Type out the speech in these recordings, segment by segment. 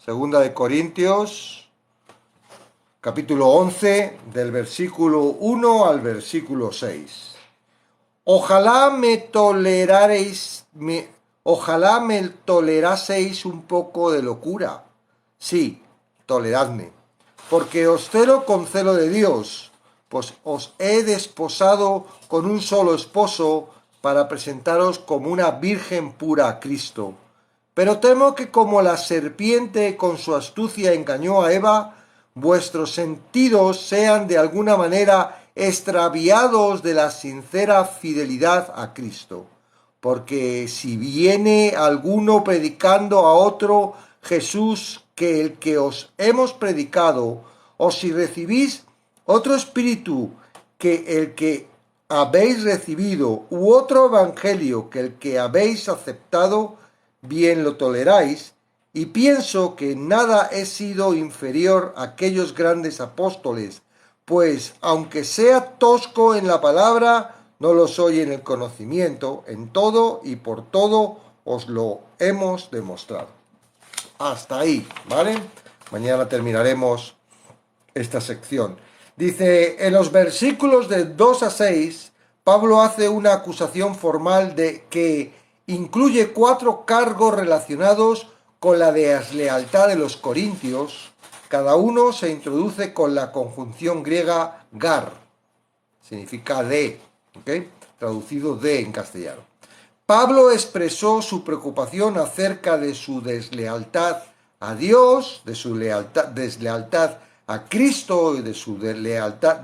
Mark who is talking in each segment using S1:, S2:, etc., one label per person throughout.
S1: Segunda de Corintios, capítulo 11, del versículo 1 al versículo 6. Ojalá me toleraseis un poco de locura. Sí, toleradme, porque os celo con celo de Dios, pues os he desposado con un solo esposo para presentaros como una virgen pura a Cristo. Pero temo que como la serpiente con su astucia engañó a Eva, vuestros sentidos sean de alguna manera extraviados de la sincera fidelidad a Cristo. Porque si viene alguno predicando a otro Jesús que el que os hemos predicado, o si recibís otro espíritu que el que habéis recibido, u otro evangelio que el que habéis aceptado, bien lo toleráis, y pienso que nada he sido inferior a aquellos grandes apóstoles, pues aunque sea tosco en la palabra, no lo soy en el conocimiento, en todo y por todo os lo hemos demostrado. Hasta ahí, ¿vale? Mañana terminaremos esta sección. Dice, en los versículos de 2 a 6, Pablo hace una acusación formal de que incluye 4 cargos relacionados con la deslealtad de los corintios. Cada uno se introduce con la conjunción griega gar, significa de, ¿ok? Traducido de en castellano. Pablo expresó su preocupación acerca de su deslealtad a Dios, de su deslealtad a Cristo y de su deslealtad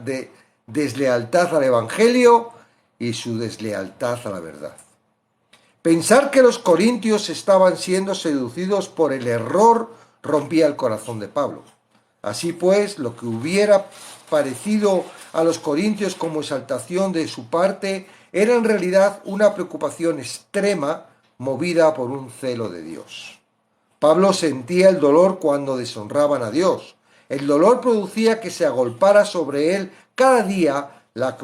S1: al Evangelio y su deslealtad a la verdad. Pensar que los corintios estaban siendo seducidos por el error rompía el corazón de Pablo. Así pues, lo que hubiera parecido a los corintios como exaltación de su parte era en realidad una preocupación extrema movida por un celo de Dios. Pablo sentía el dolor cuando deshonraban a Dios. El dolor producía que se agolpara sobre él cada día la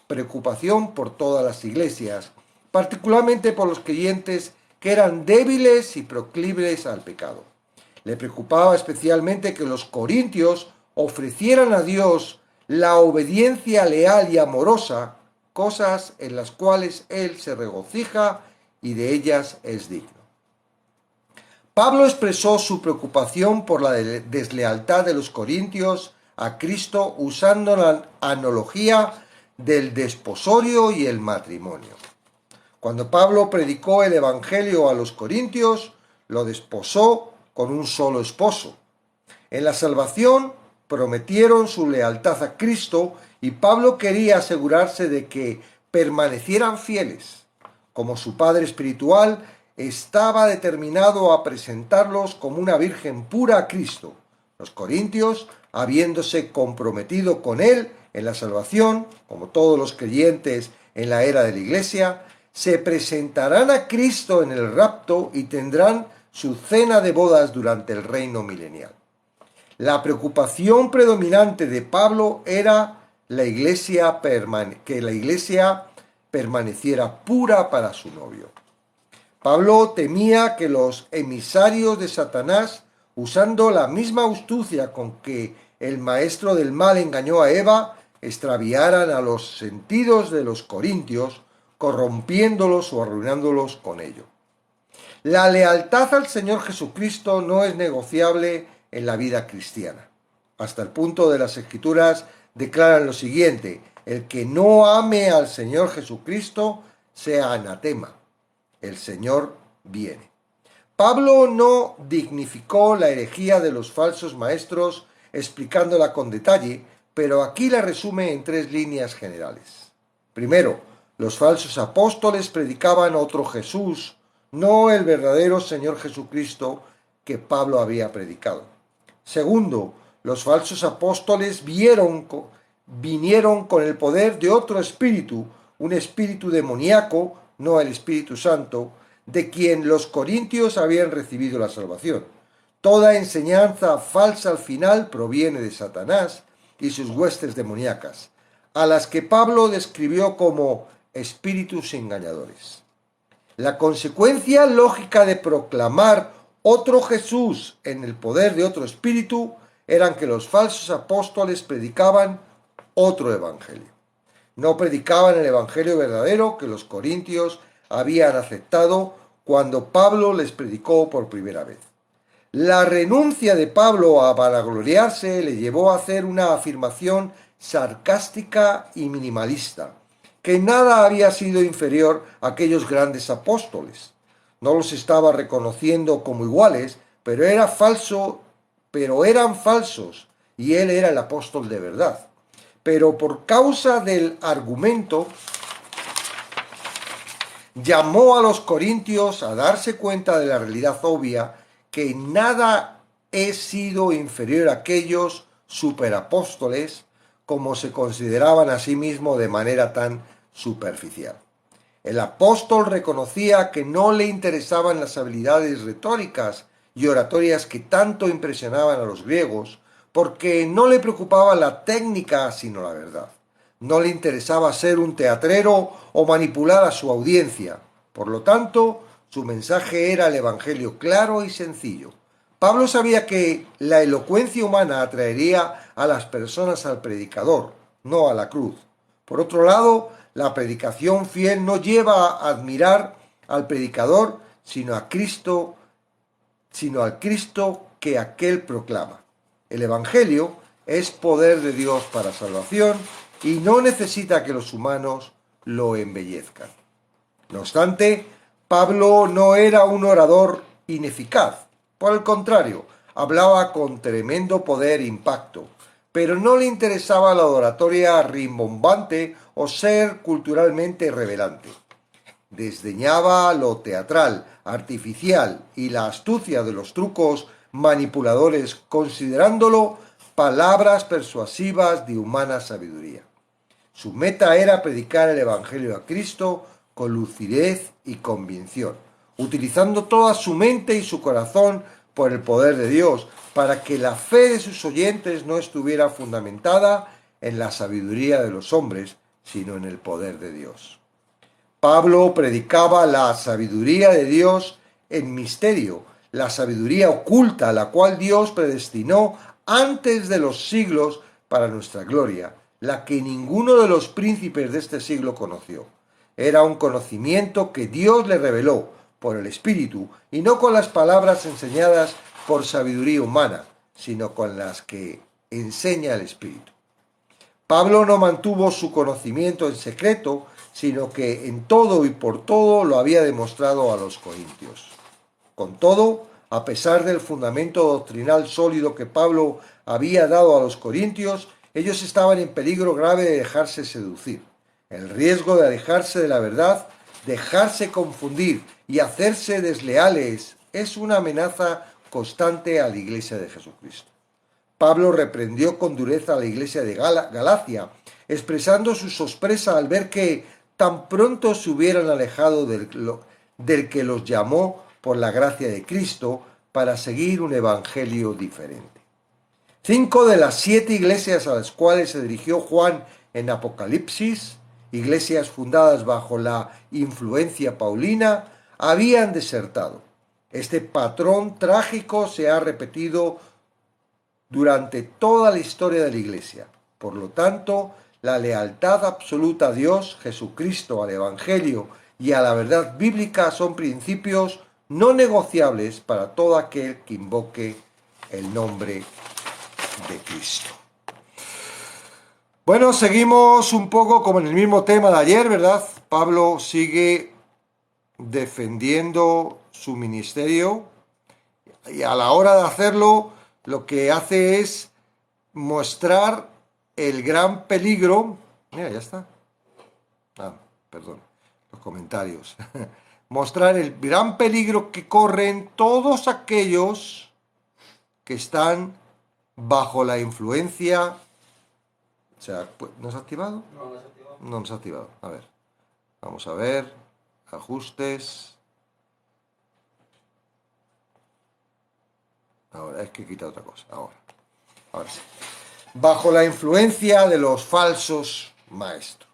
S1: preocupación por todas las iglesias, particularmente por los creyentes que eran débiles y proclives al pecado. Le preocupaba especialmente que los corintios ofrecieran a Dios la obediencia leal y amorosa, cosas en las cuales él se regocija y de ellas es digno. Pablo expresó su preocupación por la deslealtad de los corintios a Cristo usando la analogía del desposorio y el matrimonio. Cuando Pablo predicó el evangelio a los corintios, lo desposó con un solo esposo. En la salvación prometieron su lealtad a Cristo y Pablo quería asegurarse de que permanecieran fieles. Como su padre espiritual, estaba determinado a presentarlos como una virgen pura a Cristo. Los corintios, habiéndose comprometido con él en la salvación, como todos los creyentes en la era de la Iglesia, se presentarán a Cristo en el rapto y tendrán su cena de bodas durante el reino milenial. La preocupación predominante de Pablo era que la iglesia permaneciera pura para su novio. Pablo temía que los emisarios de Satanás, usando la misma astucia con que el maestro del mal engañó a Eva, extraviaran a los sentidos de los corintios, corrompiéndolos o arruinándolos con ello. La lealtad al Señor Jesucristo no es negociable en la vida cristiana. Hasta el punto de las Escrituras declaran lo siguiente: el que no ame al Señor Jesucristo sea anatema. El Señor viene. Pablo no dignificó la herejía de los falsos maestros explicándola con detalle, pero aquí la resume en 3 líneas generales. Primero, los falsos apóstoles predicaban otro Jesús, no el verdadero Señor Jesucristo que Pablo había predicado. Segundo, los falsos apóstoles vinieron con el poder de otro espíritu, un espíritu demoníaco, no el Espíritu Santo, de quien los corintios habían recibido la salvación. Toda enseñanza falsa al final proviene de Satanás y sus huestes demoníacas, a las que Pablo describió como espíritus engañadores. La consecuencia lógica de proclamar otro Jesús en el poder de otro espíritu, eran que los falsos apóstoles predicaban otro evangelio. No predicaban el evangelio verdadero que los corintios habían aceptado cuando Pablo les predicó por primera vez. La renuncia de Pablo a vanagloriarse le llevó a hacer una afirmación sarcástica y minimalista, que nada había sido inferior a aquellos grandes apóstoles. No los estaba reconociendo como iguales, pero eran falsos, y él era el apóstol de verdad. Pero por causa del argumento, llamó a los corintios a darse cuenta de la realidad obvia que nada he sido inferior a aquellos superapóstoles como se consideraban a sí mismos de manera tan superficial. El apóstol reconocía que no le interesaban las habilidades retóricas y oratorias que tanto impresionaban a los griegos, porque no le preocupaba la técnica sino la verdad. No le interesaba ser un teatrero o manipular a su audiencia. Por lo tanto, su mensaje era el evangelio claro y sencillo. Pablo sabía que la elocuencia humana atraería a las personas al predicador, no a la cruz. Por otro lado, la predicación fiel no lleva a admirar al predicador, sino al Cristo que aquel proclama. El evangelio es poder de Dios para salvación y no necesita que los humanos lo embellezcan. No obstante, Pablo no era un orador ineficaz. Por el contrario, hablaba con tremendo poder e impacto, pero no le interesaba la oratoria rimbombante o ser culturalmente irreverente. Desdeñaba lo teatral, artificial y la astucia de los trucos manipuladores, considerándolo palabras persuasivas de humana sabiduría. Su meta era predicar el Evangelio a Cristo con lucidez y convicción, utilizando toda su mente y su corazón por el poder de Dios, para que la fe de sus oyentes no estuviera fundamentada en la sabiduría de los hombres, sino en el poder de Dios. Pablo predicaba la sabiduría de Dios en misterio, la sabiduría oculta, la cual Dios predestinó antes de los siglos para nuestra gloria, la que ninguno de los príncipes de este siglo conoció. Era un conocimiento que Dios le reveló por el Espíritu, y no con las palabras enseñadas por sabiduría humana, sino con las que enseña el Espíritu. Pablo no mantuvo su conocimiento en secreto, sino que en todo y por todo lo había demostrado a los corintios. Con todo, a pesar del fundamento doctrinal sólido que Pablo había dado a los corintios, ellos estaban en peligro grave de dejarse seducir. El riesgo de alejarse de la verdad, dejarse confundir y hacerse desleales es una amenaza constante a la Iglesia de Jesucristo. Pablo reprendió con dureza a la Iglesia de Galacia, expresando su sorpresa al ver que tan pronto se hubieran alejado del que los llamó por la gracia de Cristo para seguir un evangelio diferente. 5 de las 7 iglesias a las cuales se dirigió Juan en Apocalipsis, iglesias fundadas bajo la influencia paulina, habían desertado. Este patrón trágico se ha repetido durante toda la historia de la Iglesia. Por lo tanto, la lealtad absoluta a Dios, Jesucristo, al Evangelio y a la verdad bíblica son principios no negociables para todo aquel que invoque el nombre de Cristo. Bueno, seguimos un poco como en el mismo tema de ayer, ¿verdad? Pablo sigue defendiendo su ministerio y a la hora de hacerlo lo que hace es mostrar el gran peligro. Mira, ya está. Perdón, los comentarios. Mostrar el gran peligro que corren todos aquellos que están bajo la influencia. O sea, ¿no se ha activado?
S2: No, no se ha activado.
S1: No se ha activado. A ver, vamos a ver. Ajustes. Ahora, es que he quitado otra cosa. Ahora sí. Bajo la influencia de los falsos maestros.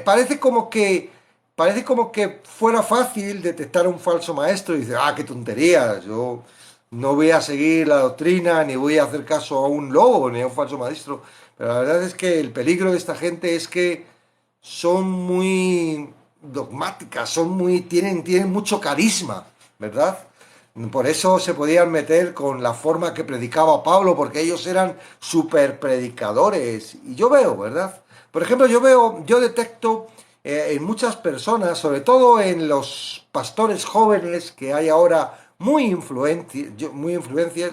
S1: Parece como que parece como que fuera fácil detectar un falso maestro y dice, ah, qué tontería, yo no voy a seguir la doctrina, ni voy a hacer caso a un lobo, ni a un falso maestro. Pero la verdad es que el peligro de esta gente es que son muy dogmáticas, tienen mucho carisma, ¿verdad? Por eso se podían meter con la forma que predicaba Pablo, porque ellos eran super predicadores. Y yo veo, ¿verdad? Por ejemplo, yo detecto en muchas personas, sobre todo en los pastores jóvenes que hay ahora muy influencias.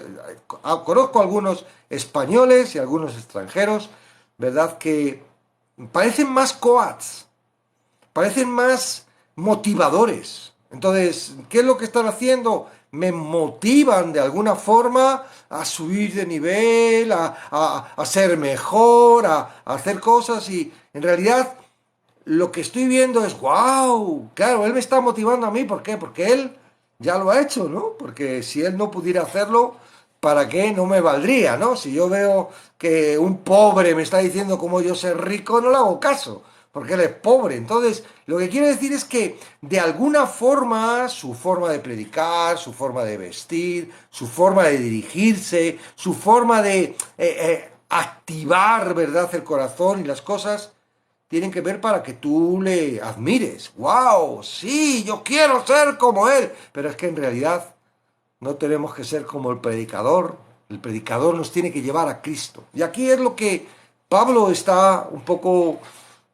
S1: Conozco algunos españoles y algunos extranjeros, ¿verdad? Que parecen más coats, parecen más motivadores. Entonces, ¿qué es lo que están haciendo? Me motivan de alguna forma a subir de nivel, a ser mejor, a hacer cosas y en realidad lo que estoy viendo es, wow, claro, él me está motivando a mí, ¿por qué? Porque él ya lo ha hecho, ¿no? Porque si él no pudiera hacerlo, ¿para qué? No me valdría, ¿no? Si yo veo que un pobre me está diciendo cómo yo ser rico, no le hago caso, porque él es pobre. Entonces, lo que quiero decir es que de alguna forma, su forma de predicar, su forma de vestir, su forma de dirigirse, su forma de activar, ¿verdad?, el corazón y las cosas, tienen que ver para que tú le admires. ¡Wow! Sí, yo quiero ser como él. Pero es que en realidad no tenemos que ser como el predicador. El predicador nos tiene que llevar a Cristo. Y aquí es lo que Pablo está un poco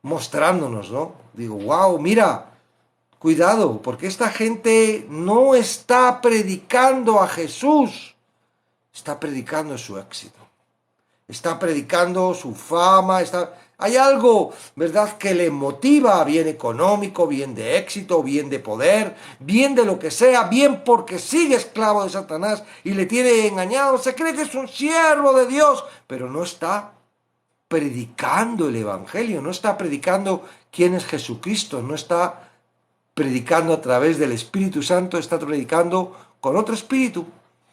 S1: mostrándonos, ¿no? Digo, wow, mira, cuidado, porque esta gente no está predicando a Jesús, está predicando su éxito, está predicando su fama, hay algo, ¿verdad?, que le motiva, bien económico, bien de éxito, bien de poder, bien de lo que sea, bien porque sigue esclavo de Satanás y le tiene engañado, se cree que es un siervo de Dios, pero no está predicando el Evangelio, no está predicando quién es Jesucristo, no está predicando a través del Espíritu Santo, está predicando con otro espíritu,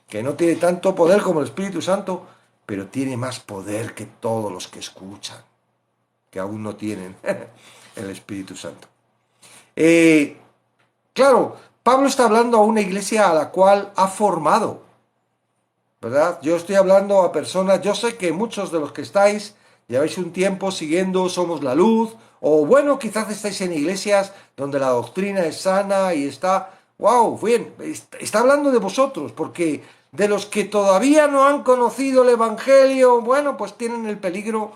S1: que no tiene tanto poder como el Espíritu Santo, pero tiene más poder que todos los que escuchan, que aún no tienen el Espíritu Santo. Eh, claro, Pablo está hablando a una iglesia a la cual ha formado, ¿verdad? Yo estoy hablando a personas, yo sé que muchos de los que estáis lleváis un tiempo siguiendo Somos la Luz, o bueno, quizás estáis en iglesias donde la doctrina es sana y está, wow, bien, está hablando de vosotros, porque de los que todavía no han conocido el Evangelio, bueno, pues tienen el peligro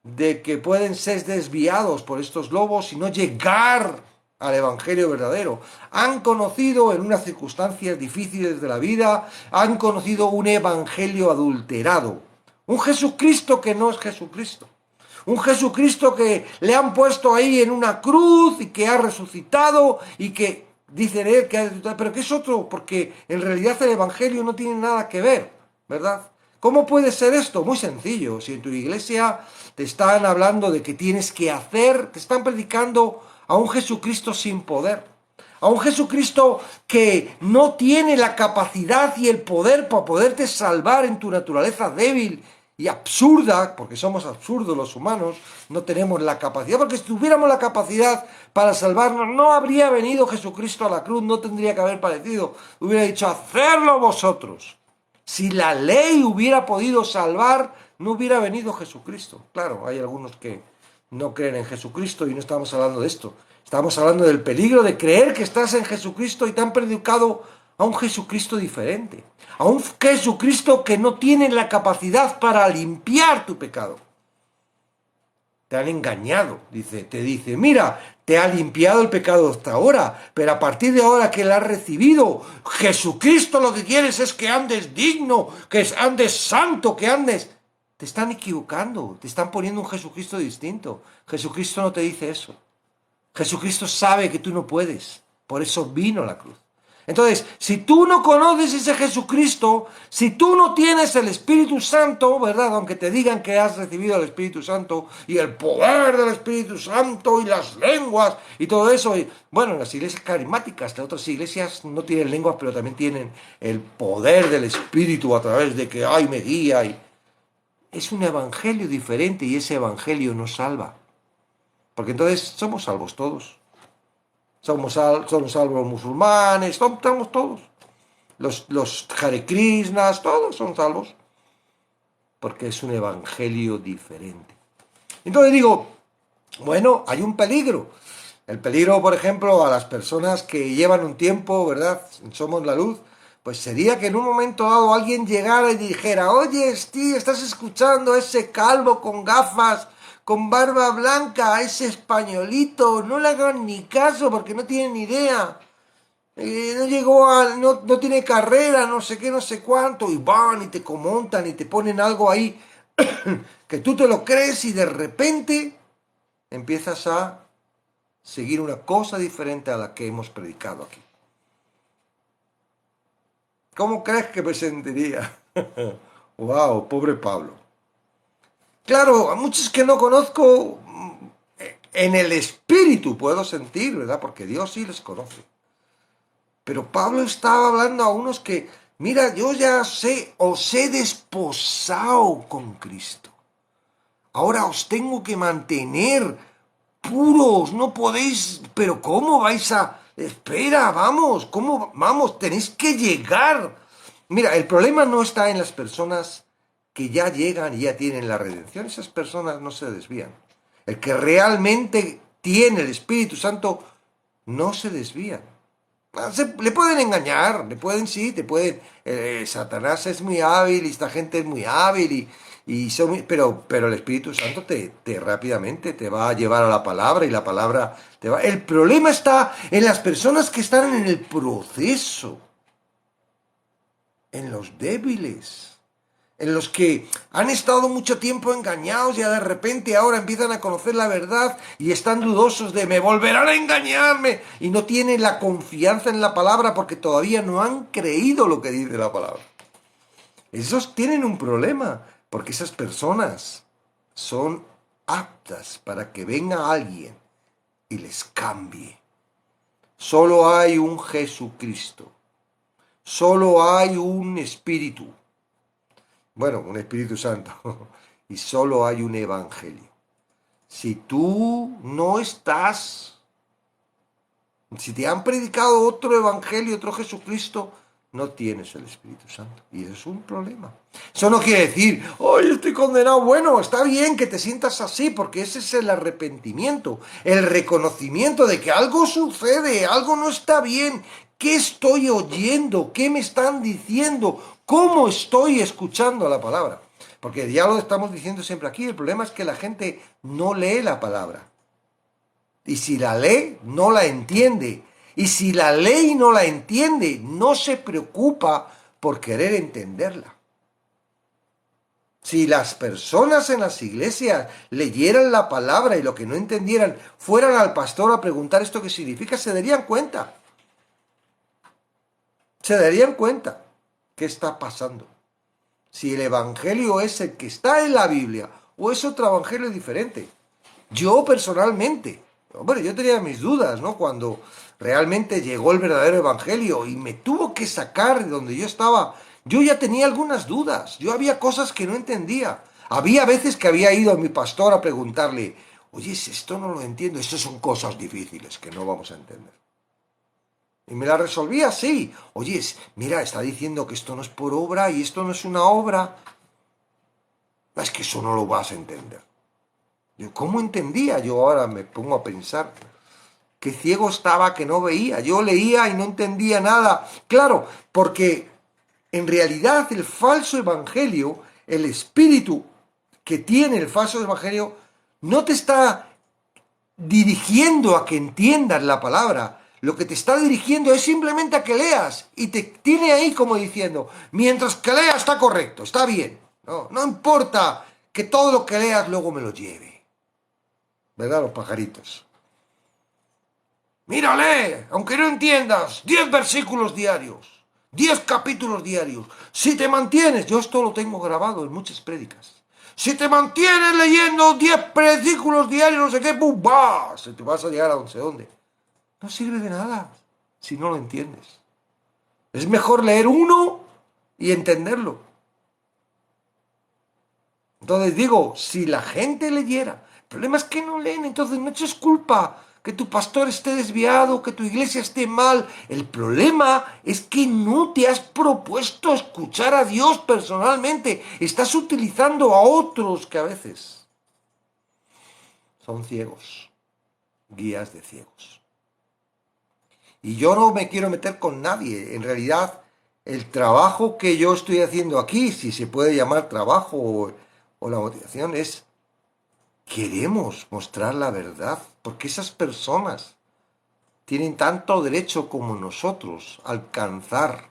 S1: de que pueden ser desviados por estos lobos y no llegar al Evangelio verdadero. Han conocido en unas circunstancias difíciles de la vida, han conocido un Evangelio adulterado, un Jesucristo que no es Jesucristo, un Jesucristo que le han puesto ahí en una cruz y que ha resucitado y que dicen él que ha resucitado, pero que es otro, porque en realidad el Evangelio no tiene nada que ver, ¿verdad? ¿Cómo puede ser esto? Muy sencillo. Si en tu iglesia te están hablando de que tienes que hacer, te están predicando a un Jesucristo sin poder, a un Jesucristo que no tiene la capacidad y el poder para poderte salvar en tu naturaleza débil y absurda, porque somos absurdos los humanos, no tenemos la capacidad, porque si tuviéramos la capacidad para salvarnos, no habría venido Jesucristo a la cruz, no tendría que haber padecido, hubiera dicho, hacedlo vosotros. Si la ley hubiera podido salvar, no hubiera venido Jesucristo. Claro, hay algunos que no creen en Jesucristo y no estamos hablando de esto. Estamos hablando del peligro de creer que estás en Jesucristo y te han predicado a un Jesucristo diferente. A un Jesucristo que no tiene la capacidad para limpiar tu pecado. Te han engañado, te dice, mira, te ha limpiado el pecado hasta ahora, pero a partir de ahora que la has recibido, Jesucristo lo que quieres es que andes digno, que andes santo, que andes... Te están equivocando, te están poniendo un Jesucristo distinto. Jesucristo no te dice eso. Jesucristo sabe que tú no puedes, por eso vino a la cruz. Entonces, si tú no conoces ese Jesucristo, si tú no tienes el Espíritu Santo, ¿verdad? Aunque te digan que has recibido el Espíritu Santo y el poder del Espíritu Santo y las lenguas y todo eso. Y, bueno, las iglesias carismáticas, las otras iglesias no tienen lenguas, pero también tienen el poder del Espíritu a través de que, ay, me guía. Es un evangelio diferente y ese evangelio nos salva. Porque entonces somos salvos todos. Son salvos los musulmanes, estamos todos. Los Hare Krishnas, todos son salvos. Porque es un evangelio diferente. Entonces digo, bueno, hay un peligro. El peligro, por ejemplo, a las personas que llevan un tiempo, ¿verdad? Somos la luz. Pues sería que en un momento dado alguien llegara y dijera, oye, tío, estás escuchando a ese calvo con gafas, con barba blanca, a ese españolito, no le hagan ni caso porque no tienen ni idea. No llegó no tiene carrera, no sé qué, no sé cuánto, y van y te comentan y te ponen algo ahí que tú te lo crees y de repente empiezas a seguir una cosa diferente a la que hemos predicado aquí. ¿Cómo crees que me sentiría? Wow, pobre Pablo. Claro, a muchos que no conozco, en el espíritu puedo sentir, ¿verdad? Porque Dios sí les conoce. Pero Pablo estaba hablando a unos que, mira, yo ya os he desposado con Cristo. Ahora os tengo que mantener puros, no podéis, pero ¿cómo vais a...? Espera, vamos, ¿cómo? Vamos, tenéis que llegar. Mira, el problema no está en las personas que ya llegan y ya tienen la redención. Esas personas no se desvían. El que realmente tiene el Espíritu Santo no se desvía. Le pueden engañar, sí, te pueden... Satanás es muy hábil y esta gente es muy hábil pero el Espíritu Santo te rápidamente te va a llevar a la palabra y la palabra te va... El problema está en las personas que están en el proceso, en los débiles, en los que han estado mucho tiempo engañados y de repente ahora empiezan a conocer la verdad y están dudosos de me volverán a engañarme y no tienen la confianza en la palabra porque todavía no han creído lo que dice la palabra. Esos tienen un problema porque esas personas son aptas para que venga alguien y les cambie. Solo hay un Jesucristo. Solo hay un Espíritu. Bueno, un Espíritu Santo. Y solo hay un Evangelio. Si tú no estás, si te han predicado otro Evangelio, otro Jesucristo, no tienes el Espíritu Santo. Y eso es un problema. Eso no quiere decir, ¡ay, estoy condenado! Bueno, está bien que te sientas así, porque ese es el arrepentimiento, el reconocimiento de que algo sucede, algo no está bien. ¿Qué estoy oyendo? ¿Qué me están diciendo? ¿Cómo estoy escuchando la palabra? Porque ya lo estamos diciendo siempre aquí, el problema es que la gente no lee la palabra. Y si la lee, no la entiende. Y si la lee y no la entiende, no se preocupa por querer entenderla. Si las personas en las iglesias leyeran la palabra y lo que no entendieran, fueran al pastor a preguntar esto qué significa, se darían cuenta. Se darían cuenta qué está pasando. Si el evangelio es el que está en la Biblia o es otro evangelio diferente. Yo personalmente, hombre, yo tenía mis dudas, ¿no? Cuando realmente llegó el verdadero evangelio y me tuvo que sacar de donde yo estaba, yo ya tenía algunas dudas. Yo había cosas que no entendía. Había veces que había ido a mi pastor a preguntarle, oye, esto no lo entiendo, estas son cosas difíciles que no vamos a entender. Y me la resolvía así. Oye, mira, está diciendo que esto no es por obra y esto no es una obra. Es que eso no lo vas a entender. Yo, ¿cómo entendía? Yo ahora me pongo a pensar. Qué ciego estaba que no veía. Yo leía y no entendía nada. Claro, porque en realidad el falso evangelio, el espíritu que tiene el falso evangelio, no te está dirigiendo a que entiendas la palabra. Lo que te está dirigiendo es simplemente a que leas y te tiene ahí como diciendo, mientras que leas está correcto, está bien. No importa que todo lo que leas luego me lo lleve. ¿Verdad? Los pajaritos. Mira, lee, aunque no entiendas, 10 versículos diarios, 10 capítulos diarios. Si te mantienes, yo esto lo tengo grabado en muchas prédicas. Si te mantienes leyendo 10 versículos diarios, no sé qué, ¡pum! ¡Bah! Se te vas a llegar a no sé dónde. No sirve de nada si no lo entiendes. Es mejor leer uno y entenderlo. Entonces digo, si la gente leyera, el problema es que no leen, entonces no eches culpa que tu pastor esté desviado, que tu iglesia esté mal. El problema es que no te has propuesto escuchar a Dios personalmente. Estás utilizando a otros que a veces son ciegos, guías de ciegos. Y yo no me quiero meter con nadie. En realidad, el trabajo que yo estoy haciendo aquí, si se puede llamar trabajo o la motivación, es queremos mostrar la verdad, porque esas personas tienen tanto derecho como nosotros a alcanzar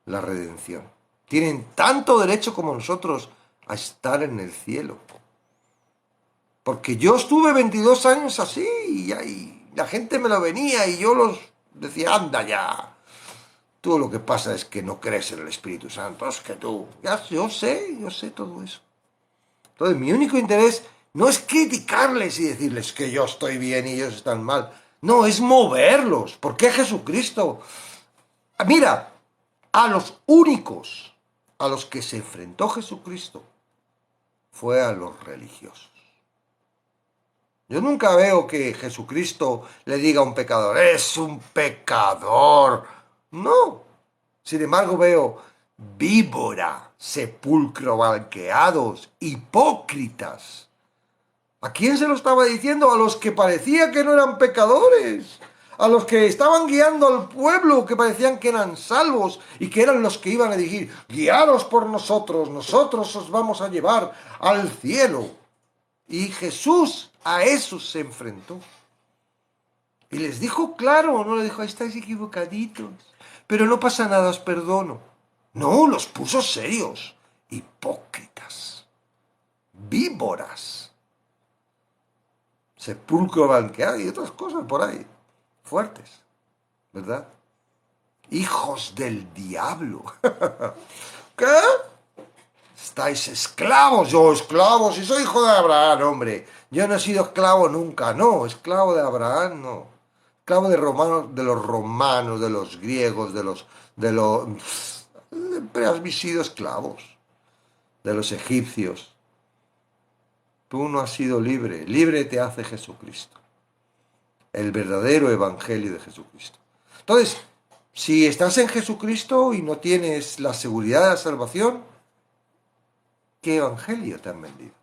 S1: la redención. Tienen tanto derecho como nosotros a estar en el cielo. Porque yo estuve 22 años así y la gente me lo venía y yo los decía, anda ya. Tú lo que pasa es que no crees en el Espíritu Santo, es que tú, ya, yo sé todo eso. Entonces mi único interés no es criticarles y decirles que yo estoy bien y ellos están mal. No, es moverlos. ¿Por qué Jesucristo? Mira, a los únicos a los que se enfrentó Jesucristo fue a los religiosos. Yo nunca veo que Jesucristo le diga a un pecador, es un pecador. No. Sin embargo, veo víbora, sepulcro blanqueados, hipócritas. ¿A quién se lo estaba diciendo? A los que parecía que no eran pecadores. A los que estaban guiando al pueblo, que parecían que eran salvos y que eran los que iban a decir, guiaros por nosotros, nosotros os vamos a llevar al cielo. Y Jesús a esos se enfrentó. Y les dijo claro, no les dijo, estáis equivocaditos, pero no pasa nada, os perdono. No, los puso serios, hipócritas, víboras, sepulcro blanqueado y otras cosas por ahí, fuertes, ¿verdad? Hijos del diablo. ¿Qué? Estáis esclavos, yo esclavo, si soy hijo de Abraham, hombre. Yo no he sido esclavo nunca, no, esclavo de Abraham, no. Esclavo de los romanos, de los griegos, Siempre has sido esclavos, de los egipcios. Tú no has sido libre, libre te hace Jesucristo. El verdadero evangelio de Jesucristo. Entonces, si estás en Jesucristo y no tienes la seguridad de la salvación, ¿qué evangelio te han vendido?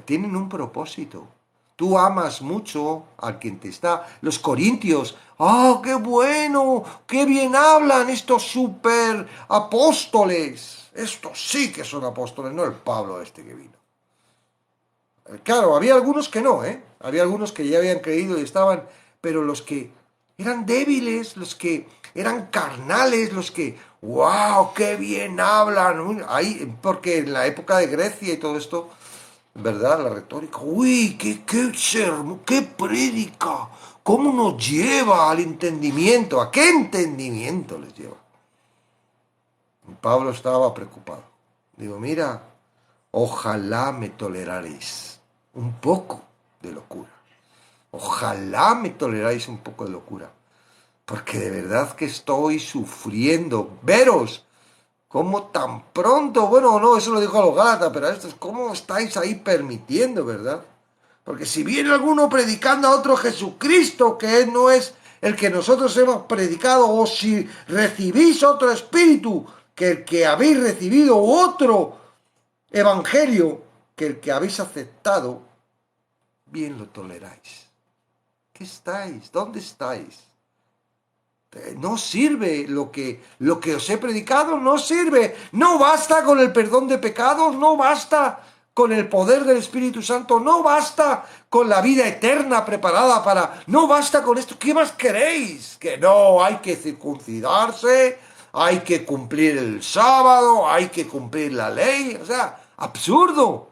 S1: Tienen un propósito. Tú amas mucho a quien te está. Los corintios, ¡ah, qué bueno! ¡Qué bien hablan estos super apóstoles! Estos sí que son apóstoles, no el Pablo este que vino. Claro, había algunos que no, ¿eh? Había algunos que ya habían creído y estaban, pero los que eran débiles, los que eran carnales, los que, ¡wow! ¡Qué bien hablan! Ahí, porque en la época de Grecia y todo esto, ¿verdad? La retórica, ¡uy! ¡Qué prédica! ¿Cómo nos lleva al entendimiento? ¿A qué entendimiento les lleva? Y Pablo estaba preocupado. Digo, mira, ojalá me toleraréis un poco de locura. Ojalá me toleráis un poco de locura. Porque de verdad que estoy sufriendo. Veros, ¿cómo tan pronto? Bueno, no, eso lo dijo a los Gálatas, pero esto es cómo estáis ahí permitiendo, ¿verdad? Porque si viene alguno predicando a otro Jesucristo, que no es el que nosotros hemos predicado, o si recibís otro espíritu que el que habéis recibido, u otro evangelio que el que habéis aceptado, bien lo toleráis. ¿Qué estáis? ¿Dónde estáis? No sirve lo que os he predicado, no sirve. No basta con el perdón de pecados, no basta con el poder del Espíritu Santo, no basta con la vida eterna preparada para... No basta con esto, ¿qué más queréis? Que no, hay que circuncidarse, hay que cumplir el sábado, hay que cumplir la ley, o sea, absurdo.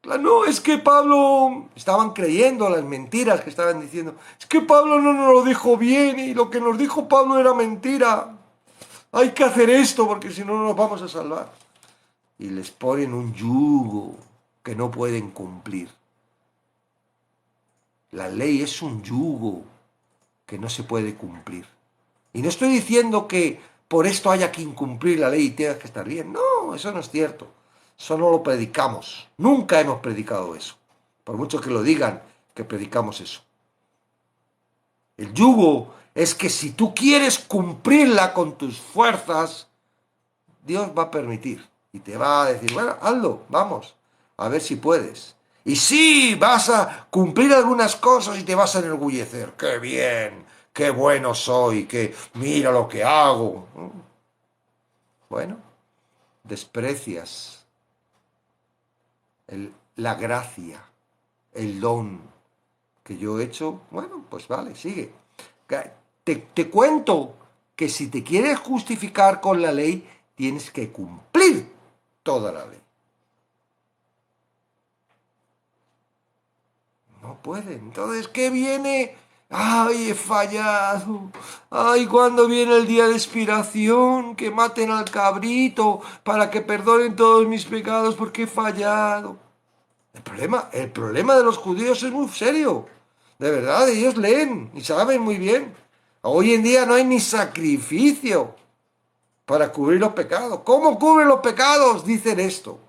S1: No, es que Pablo, estaban creyendo las mentiras que estaban diciendo. Es que Pablo no nos lo dijo bien y lo que nos dijo Pablo era mentira. Hay que hacer esto porque si no, no nos vamos a salvar. Y les ponen un yugo que no pueden cumplir. La ley es un yugo que no se puede cumplir. Y no estoy diciendo que por esto haya que incumplir la ley y tengas que estar bien. No, eso no es cierto. Eso no lo predicamos. Nunca hemos predicado eso. Por mucho que lo digan, que predicamos eso. El yugo es que si tú quieres cumplirla con tus fuerzas, Dios va a permitir. Y te va a decir, bueno, hazlo, vamos, a ver si puedes. Y sí, vas a cumplir algunas cosas y te vas a enorgullecer. ¡Qué bien! ¡Qué bueno soy! ¡Que mira lo que hago! Bueno, desprecias la gracia, el don que yo he hecho. Bueno, pues vale, sigue. Te cuento que si te quieres justificar con la ley, tienes que cumplir toda la ley. No puede. Entonces, ¿qué viene? ¡Ay, he fallado! ¡Ay, cuándo viene el día de expiración! Que maten al cabrito para que perdonen todos mis pecados porque he fallado. El problema de los judíos es muy serio. De verdad, ellos leen y saben muy bien. Hoy en día no hay ni sacrificio para cubrir los pecados. ¿Cómo cubren los pecados? Dicen esto.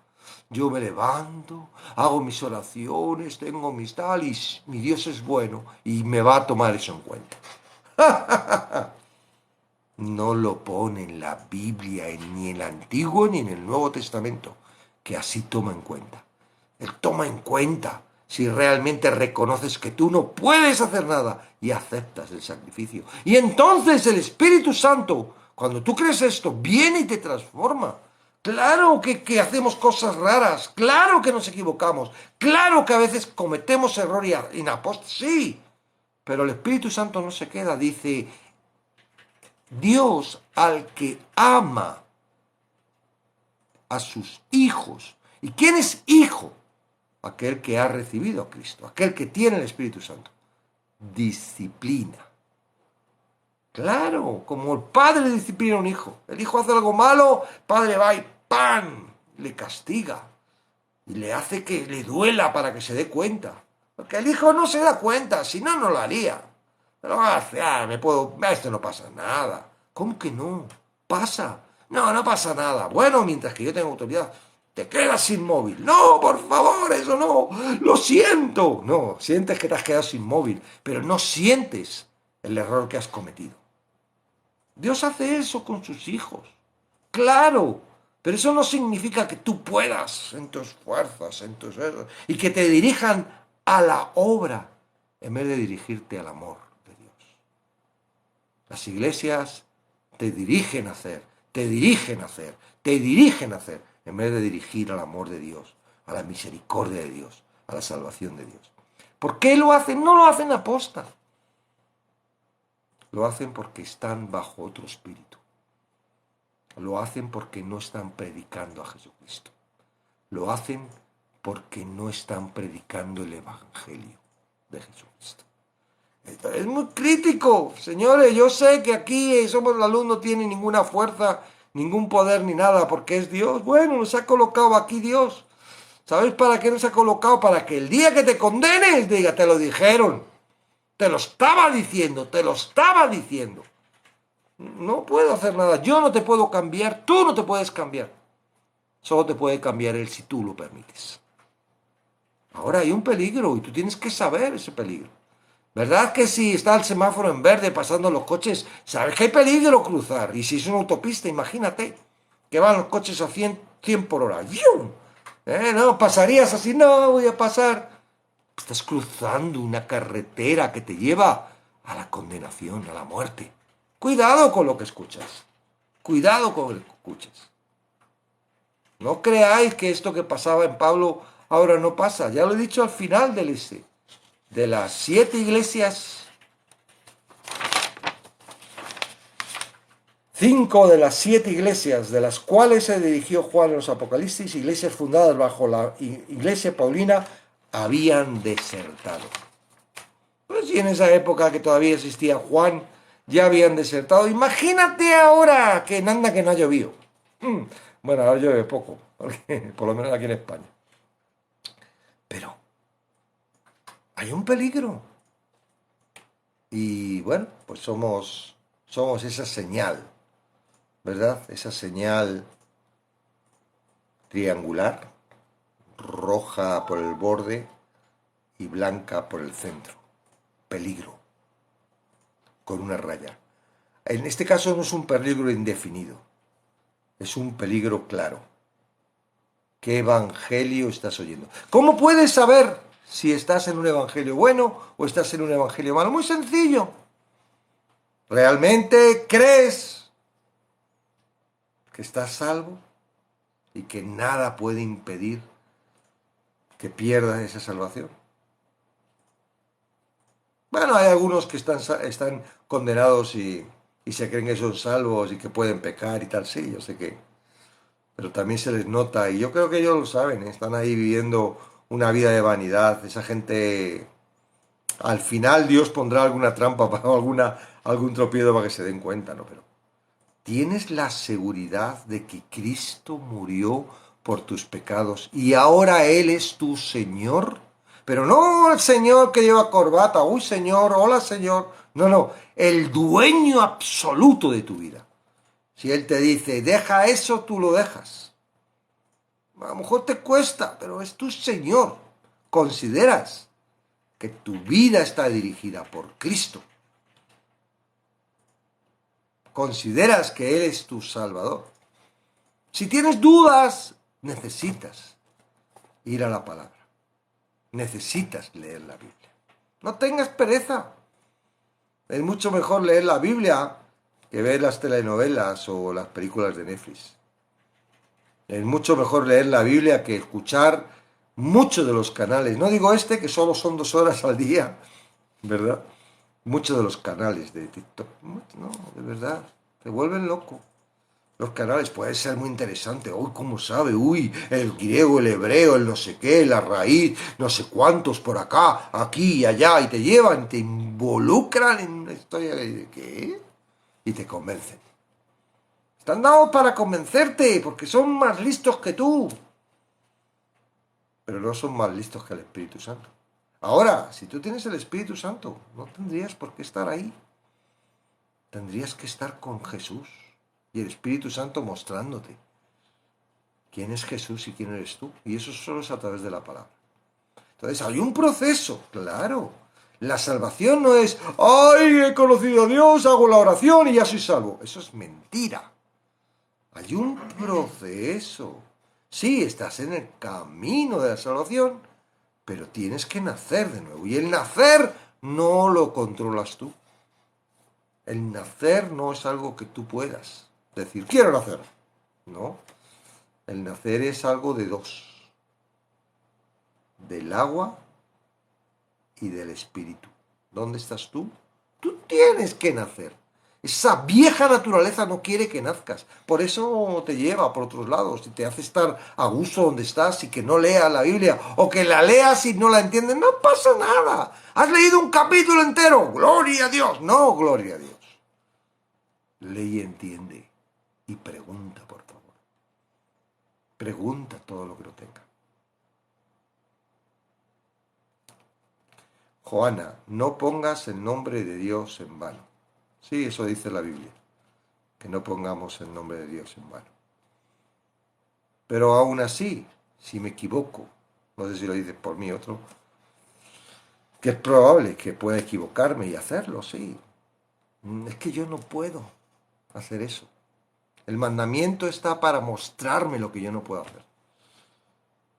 S1: Yo me levanto, hago mis oraciones, tengo mis tal y mi Dios es bueno y me va a tomar eso en cuenta. No lo pone en la Biblia, ni en el Antiguo ni en el Nuevo Testamento, que así toma en cuenta. Él toma en cuenta si realmente reconoces que tú no puedes hacer nada y aceptas el sacrificio. Y entonces el Espíritu Santo, cuando tú crees esto, viene y te transforma. Claro que hacemos cosas raras, claro que nos equivocamos, claro que a veces cometemos error y sí, pero el Espíritu Santo no se queda, dice, Dios al que ama a sus hijos. ¿Y quién es hijo? Aquel que ha recibido a Cristo, aquel que tiene el Espíritu Santo. Disciplina. Claro, como el padre disciplina a un hijo. El hijo hace algo malo, el padre va y ¡pam! Le castiga. Y le hace que le duela para que se dé cuenta. Porque el hijo no se da cuenta, si no, no lo haría. Pero hace, esto no pasa nada. ¿Cómo que no? Pasa. No, no pasa nada. Bueno, mientras que yo tengo autoridad, te quedas sin móvil. No, por favor, eso no. Lo siento. No, sientes que te has quedado sin móvil, pero no sientes el error que has cometido. Dios hace eso con sus hijos. Claro, pero eso no significa que tú puedas en tus fuerzas, y que te dirijan a la obra en vez de dirigirte al amor de Dios. Las iglesias te dirigen a hacer, te dirigen a hacer, te dirigen a hacer, en vez de dirigir al amor de Dios, a la misericordia de Dios, a la salvación de Dios. ¿Por qué lo hacen? No lo hacen aposta. Lo hacen porque están bajo otro espíritu. Lo hacen porque no están predicando a Jesucristo. Lo hacen porque no están predicando el Evangelio de Jesucristo. Es muy crítico, señores. Yo sé que aquí Somos la Luz no tiene ninguna fuerza, ningún poder ni nada, porque es Dios. Bueno, nos ha colocado aquí Dios. ¿Sabes para qué nos ha colocado? Para que el día que te condenes, diga, te lo dijeron. Te lo estaba diciendo, te lo estaba diciendo. No puedo hacer nada. Yo no te puedo cambiar, tú no te puedes cambiar. Solo te puede cambiar Él si tú lo permites. Ahora hay un peligro y tú tienes que saber ese peligro. ¿Verdad que si está el semáforo en verde pasando los coches, sabes que hay peligro cruzar? Y si es una autopista, imagínate que van los coches a 100 por hora. ¡Yum! No, pasarías así, no voy a pasar. Estás cruzando una carretera que te lleva a la condenación, a la muerte. Cuidado con lo que escuchas. Cuidado con lo que escuchas. No creáis que esto que pasaba en Pablo ahora no pasa. Ya lo he dicho al final de las 7 iglesias. 5 de las 7 iglesias de las cuales se dirigió Juan en los Apocalipsis, iglesias fundadas bajo la iglesia paulina, habían desertado. Pues si en esa época que todavía existía Juan, ya habían desertado. Imagínate ahora que anda que no ha llovido. Bueno, ahora llueve poco, porque, por lo menos aquí en España. Pero hay un peligro. Y bueno, pues somos esa señal, ¿verdad? Esa señal triangular, roja por el borde y blanca por el centro. Peligro, con una raya. En este caso no es un peligro indefinido, es un peligro claro. ¿Qué evangelio estás oyendo? ¿Cómo puedes saber si estás en un evangelio bueno o estás en un evangelio malo? Muy sencillo. ¿Realmente crees que estás salvo y que nada puede impedir que pierdas esa salvación? Bueno, hay algunos que están condenados y se creen que son salvos y que pueden pecar y tal, sí, yo sé que... Pero también se les nota, y yo creo que ellos lo saben, ¿eh? Están ahí viviendo una vida de vanidad. Esa gente, al final Dios pondrá alguna trampa para algún tropiezo para que se den cuenta, ¿no? Pero tienes la seguridad de que Cristo murió por tus pecados y ahora Él es tu Señor. Pero no el Señor que lleva corbata, uy Señor, hola Señor. No, no, el dueño absoluto de tu vida. Si Él te dice, deja eso, tú lo dejas. A lo mejor te cuesta, pero es tu Señor. Consideras que tu vida está dirigida por Cristo. Consideras que Él es tu Salvador. Si tienes dudas, necesitas ir a la palabra. Necesitas leer la Biblia. No tengas pereza. Es mucho mejor leer la Biblia que ver las telenovelas o las películas de Netflix. Es mucho mejor leer la Biblia que escuchar muchos de los canales. No digo este, que solo son 2 horas al día, ¿verdad? Muchos de los canales de TikTok. No, de verdad, te vuelven loco. Los canales pueden ser muy interesantes. Uy, ¿cómo sabe? Uy, el griego, el hebreo, el no sé qué, la raíz, no sé cuántos por acá, aquí y allá. Y te llevan, te involucran en una historia de ¿qué? Y te convencen. Están dados para convencerte, porque son más listos que tú. Pero no son más listos que el Espíritu Santo. Ahora, si tú tienes el Espíritu Santo, no tendrías por qué estar ahí. Tendrías que estar con Jesús y el Espíritu Santo mostrándote quién es Jesús y quién eres tú. Y eso solo es a través de la palabra. Entonces, hay un proceso, claro. La salvación no es, ¡ay, he conocido a Dios, hago la oración y ya soy salvo! Eso es mentira. Hay un proceso. Sí, estás en el camino de la salvación, pero tienes que nacer de nuevo. Y el nacer no lo controlas tú. El nacer no es algo que tú puedas decir, quiero nacer. No. El nacer es algo de dos. Del agua y del espíritu. ¿Dónde estás tú? Tú tienes que nacer. Esa vieja naturaleza no quiere que nazcas. Por eso te lleva por otros lados y te hace estar a gusto donde estás y que no leas la Biblia o que la leas y no la entiendes. No pasa nada. Has leído un capítulo entero. Gloria a Dios. No, gloria a Dios. Lee y entiende y pregunta, por favor. Pregunta todo lo que no tenga. Joana, no pongas el nombre de Dios en vano. Sí, eso dice la Biblia, que no pongamos el nombre de Dios en vano. Pero aún así, si me equivoco, no sé si lo dices por mí otro, que es probable que pueda equivocarme y hacerlo, sí. Es que yo no puedo hacer eso. El mandamiento está para mostrarme lo que yo no puedo hacer.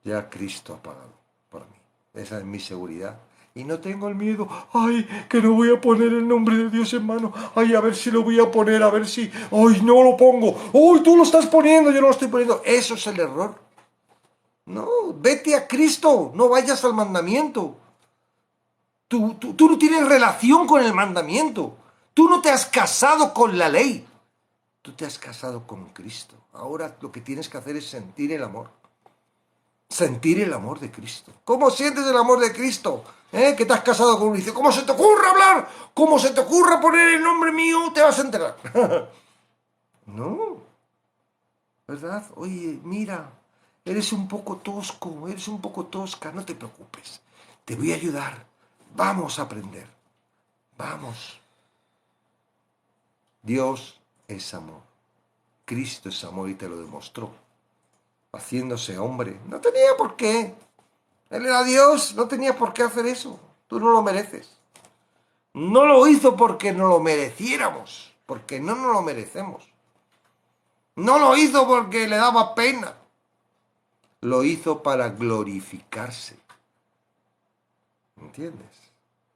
S1: Ya Cristo ha pagado por mí. Esa es mi seguridad. Y no tengo el miedo, ay, que no voy a poner el nombre de Dios en mano, ay, a ver si lo voy a poner, a ver si, ay, no lo pongo, ay, tú lo estás poniendo, yo no lo estoy poniendo. Eso es el error. No, vete a Cristo, no vayas al mandamiento. Tú no tienes relación con el mandamiento. Tú no te has casado con la ley. Tú te has casado con Cristo. Ahora lo que tienes que hacer es sentir el amor. Sentir el amor de Cristo. ¿Cómo sientes el amor de Cristo? Que te has casado con un dice, ¿cómo se te ocurre hablar? ¿Cómo se te ocurre poner el nombre mío? Te vas a enterar. No, ¿verdad? Oye, mira, eres un poco tosco, eres un poco tosca, no te preocupes. Te voy a ayudar. Vamos a aprender. Vamos. Dios es amor. Cristo es amor y te lo demostró. haciéndose hombre. No tenía por qué. Él era Dios, no tenía por qué hacer eso. Tú no lo mereces. No lo hizo porque no lo mereciéramos, porque no nos lo merecemos. No lo hizo porque le daba pena. Lo hizo para glorificarse. ¿Entiendes?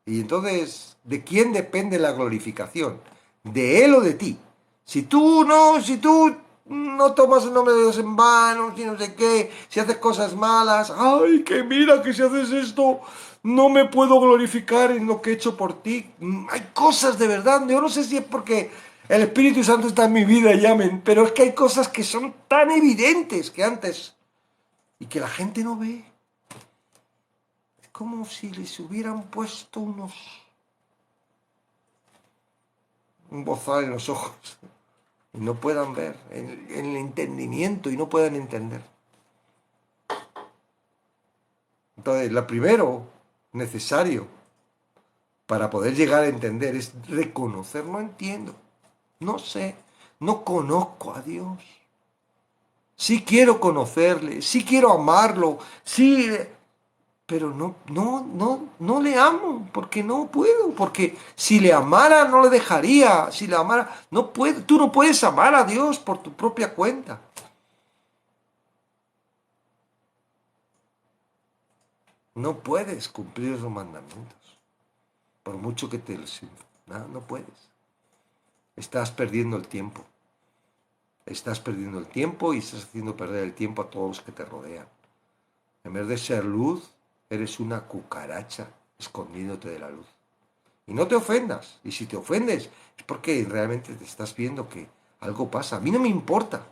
S1: Y entonces, ¿de quién depende la glorificación? ¿De él o de ti? Si tú no tomas el nombre de Dios en vano, si no sé qué, si haces cosas malas, ay, que mira que si haces esto, no me puedo glorificar en lo que he hecho por ti. Hay cosas de verdad, yo no sé si es porque el Espíritu Santo está en mi vida y amén, pero es que hay cosas que son tan evidentes que antes y que la gente no ve. Es como si les hubieran puesto un bozal en los ojos y no puedan ver, en el entendimiento y no puedan entender. Entonces, lo primero necesario para poder llegar a entender es reconocer, no entiendo, no sé, no conozco a Dios. Sí quiero conocerle, sí quiero amarlo, sí, pero no le amo, porque no puedo, porque si le amara no le dejaría, si le amara, no puede, tú no puedes amar a Dios por tu propia cuenta. No puedes cumplir los mandamientos, por mucho que te los... No puedes. Estás perdiendo el tiempo. Estás perdiendo el tiempo y estás haciendo perder el tiempo a todos los que te rodean. En vez de ser luz, eres una cucaracha escondiéndote de la luz. Y no te ofendas. Y si te ofendes, es porque realmente te estás viendo que algo pasa. A mí no me importa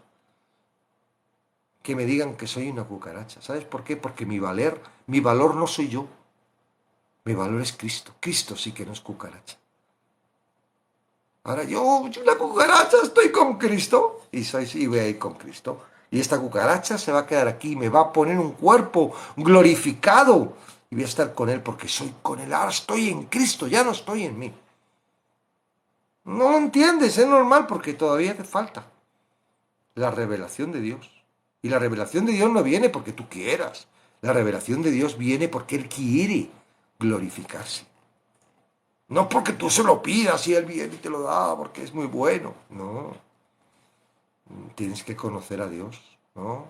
S1: que me digan que soy una cucaracha. ¿Sabes por qué? Porque mi valor no soy yo. Mi valor es Cristo. Cristo sí que no es cucaracha. Ahora yo la cucaracha, estoy con Cristo y voy a ir con Cristo. Y esta cucaracha se va a quedar aquí, me va a poner un cuerpo glorificado y voy a estar con Él porque soy con Él. Ahora estoy en Cristo, ya no estoy en mí. No lo entiendes, es normal porque todavía te falta la revelación de Dios. Y la revelación de Dios no viene porque tú quieras. La revelación de Dios viene porque Él quiere glorificarse. No porque tú se lo pidas y Él viene y te lo da porque es muy bueno. No. Tienes que conocer a Dios, ¿no?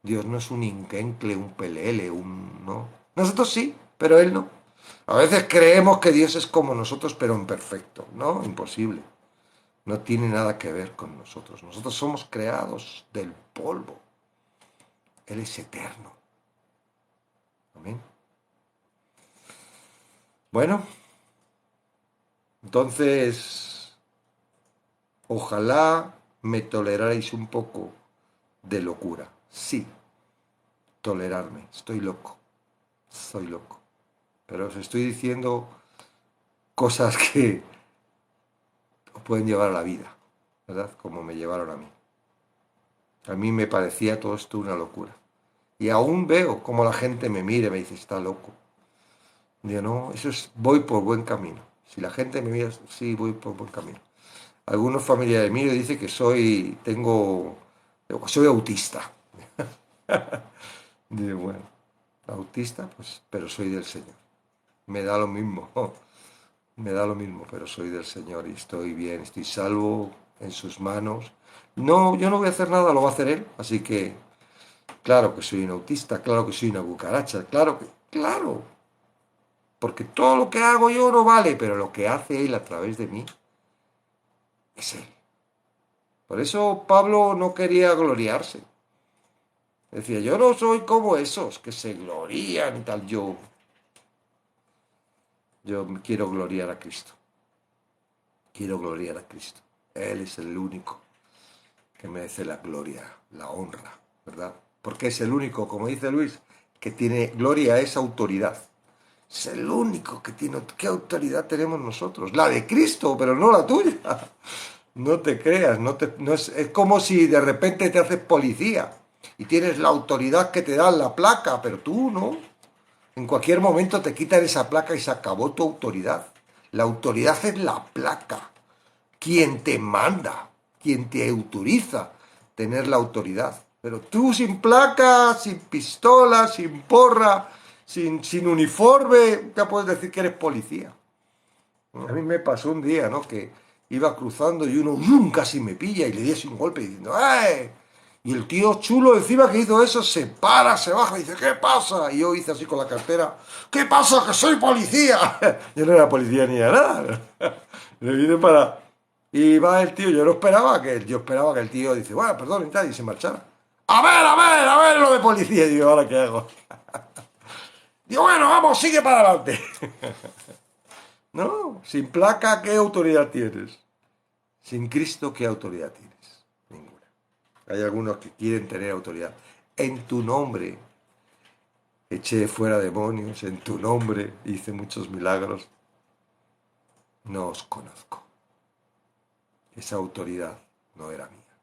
S1: Dios no es un inquencle, un pelele, no. Nosotros sí, pero Él no. A veces creemos que Dios es como nosotros, pero imperfecto. No, imposible. No tiene nada que ver con nosotros. Nosotros somos creados del polvo. Él es eterno. Amén. Bueno, entonces, ojalá me tolerarais un poco de locura. Sí, tolerarme. Estoy loco. Soy loco. Pero os estoy diciendo cosas que os pueden llevar a la vida, ¿verdad? Como me llevaron a mí. A mí me parecía todo esto una locura. Y aún veo cómo la gente me mira y me dice, está loco. Digo, no, eso es, voy por buen camino. Si la gente me mira, sí, voy por buen camino. Algunos familiares míos dicen que soy autista. Digo, bueno, autista, pues, pero soy del Señor. Me da lo mismo, me da lo mismo, pero soy del Señor y estoy bien, estoy salvo en sus manos. No, yo no voy a hacer nada, lo va a hacer Él, así que claro que soy un autista, claro que soy una cucaracha, claro, porque todo lo que hago yo no vale, pero lo que hace Él a través de mí es Él. Por eso Pablo no quería gloriarse. Decía, yo no soy como esos que se glorían y tal, yo quiero gloriar a Cristo. Quiero gloriar a Cristo. Él es el único que merece la gloria, la honra, ¿verdad? Porque es el único, como dice Luis, que tiene gloria, es autoridad. Es el único que tiene... ¿Qué autoridad tenemos nosotros? La de Cristo, pero no la tuya. No te creas, es como si de repente te haces policía y tienes la autoridad que te dan la placa, pero tú no. En cualquier momento te quitan esa placa y se acabó tu autoridad. La autoridad es la placa. Quien te manda, quien te autoriza tener la autoridad, Pero tú sin placa, sin pistola, sin porra, sin uniforme, ya puedes decir que eres policía. A mí me pasó un día, ¿no? Que iba cruzando y uno casi me pilla y le di así un golpe diciendo ¡eh! Y el tío chulo encima que hizo eso se para, se baja y dice ¿qué pasa? Y yo hice así con la cartera ¿qué pasa? ¡Que soy policía! Yo no era policía ni era nada. Le vine para... Y va el tío, yo esperaba que el tío dice, bueno, perdón y tal, y se marchara. A ver lo de policía. Y digo, ¿ahora qué hago? Digo, bueno, vamos, sigue para adelante. No, sin placa, ¿qué autoridad tienes? Sin Cristo, ¿qué autoridad tienes? Ninguna. Hay algunos que quieren tener autoridad. En tu nombre eché fuera demonios, en tu nombre hice muchos milagros. No os conozco. Esa autoridad no era mía.